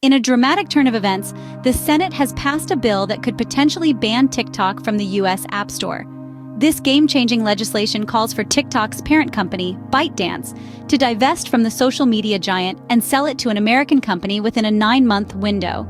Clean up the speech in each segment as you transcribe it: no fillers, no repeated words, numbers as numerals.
In a dramatic turn of events, the Senate has passed a bill that could potentially ban TikTok from the US App Store. This game-changing legislation calls for TikTok's parent company, ByteDance, to divest from the social media giant and sell it to an American company within a 9-month window.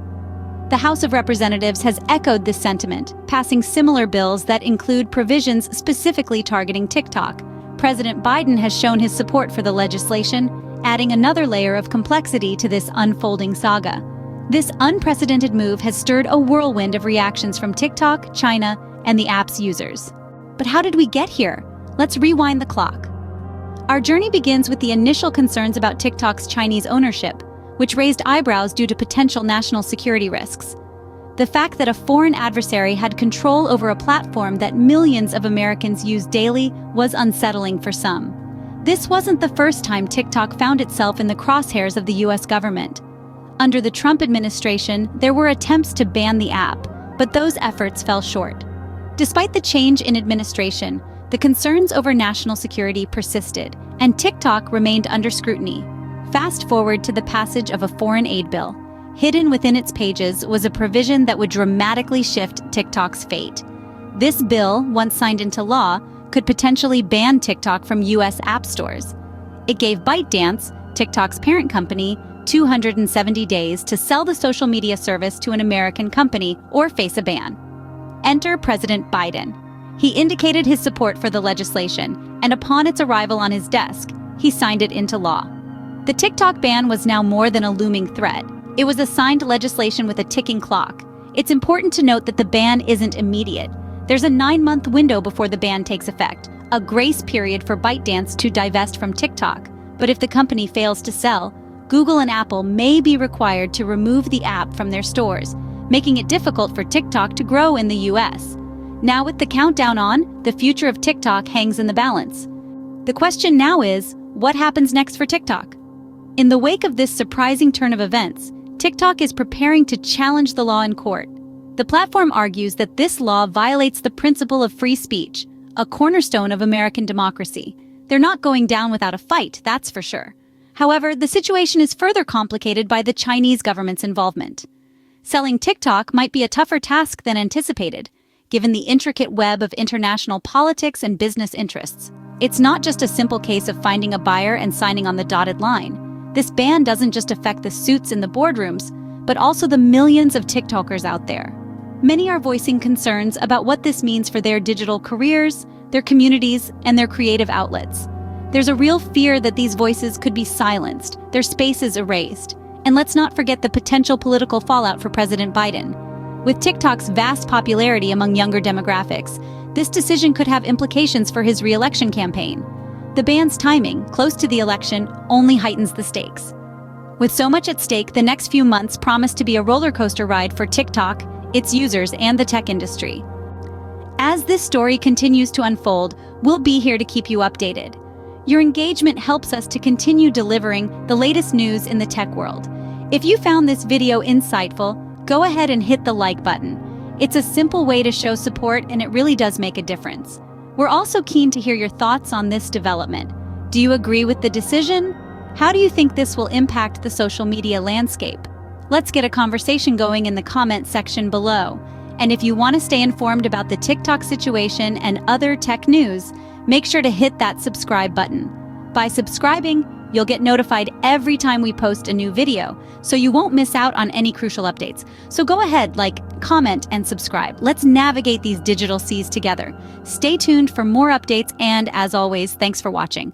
The House of Representatives has echoed this sentiment, passing similar bills that include provisions specifically targeting TikTok. President Biden has shown his support for the legislation, adding another layer of complexity to this unfolding saga. This unprecedented move has stirred a whirlwind of reactions from TikTok, China, and the app's users. But how did we get here? Let's rewind the clock. Our journey begins with the initial concerns about TikTok's Chinese ownership, which raised eyebrows due to potential national security risks. The fact that a foreign adversary had control over a platform that millions of Americans use daily was unsettling for some. This wasn't the first time TikTok found itself in the crosshairs of the US government. Under the Trump administration, there were attempts to ban the app, but those efforts fell short. Despite the change in administration, the concerns over national security persisted, and TikTok remained under scrutiny. Fast forward to the passage of a foreign aid bill. Hidden within its pages was a provision that would dramatically shift TikTok's fate. This bill, once signed into law, could potentially ban TikTok from US app stores. It gave ByteDance, TikTok's parent company, 270 days to sell the social media service to an American company or face a ban. Enter President Biden. He indicated his support for the legislation, and upon its arrival on his desk, he signed it into law. The TikTok ban was now more than a looming threat. It was a signed legislation with a ticking clock. It's important to note that the ban isn't immediate. There's a 9-month window before the ban takes effect, a grace period for ByteDance to divest from TikTok. But if the company fails to sell, Google and Apple may be required to remove the app from their stores, making it difficult for TikTok to grow in the US. Now with the countdown on, the future of TikTok hangs in the balance. The question now is, what happens next for TikTok? In the wake of this surprising turn of events, TikTok is preparing to challenge the law in court. The platform argues that this law violates the principle of free speech, a cornerstone of American democracy. They're not going down without a fight, that's for sure. However, the situation is further complicated by the Chinese government's involvement. Selling TikTok might be a tougher task than anticipated, given the intricate web of international politics and business interests. It's not just a simple case of finding a buyer and signing on the dotted line. This ban doesn't just affect the suits in the boardrooms, but also the millions of TikTokers out there. Many are voicing concerns about what this means for their digital careers, their communities, and their creative outlets. There's a real fear that these voices could be silenced, their spaces erased. And let's not forget the potential political fallout for President Biden. With TikTok's vast popularity among younger demographics, this decision could have implications for his re-election campaign. The ban's timing, close to the election, only heightens the stakes. With so much at stake, the next few months promise to be a roller coaster ride for TikTok, its users, and the tech industry. As this story continues to unfold, we'll be here to keep you updated. Your engagement helps us to continue delivering the latest news in the tech world. If you found this video insightful, go ahead and hit the like button. It's a simple way to show support, and it really does make a difference. We're also keen to hear your thoughts on this development. Do you agree with the decision? How do you think this will impact the social media landscape? Let's get a conversation going in the comment section below. And if you want to stay informed about the TikTok situation and other tech news, make sure to hit that subscribe button. By subscribing, you'll get notified every time we post a new video, so you won't miss out on any crucial updates. So go ahead, comment, and subscribe. Let's navigate these digital seas together. Stay tuned for more updates, and as always, thanks for watching.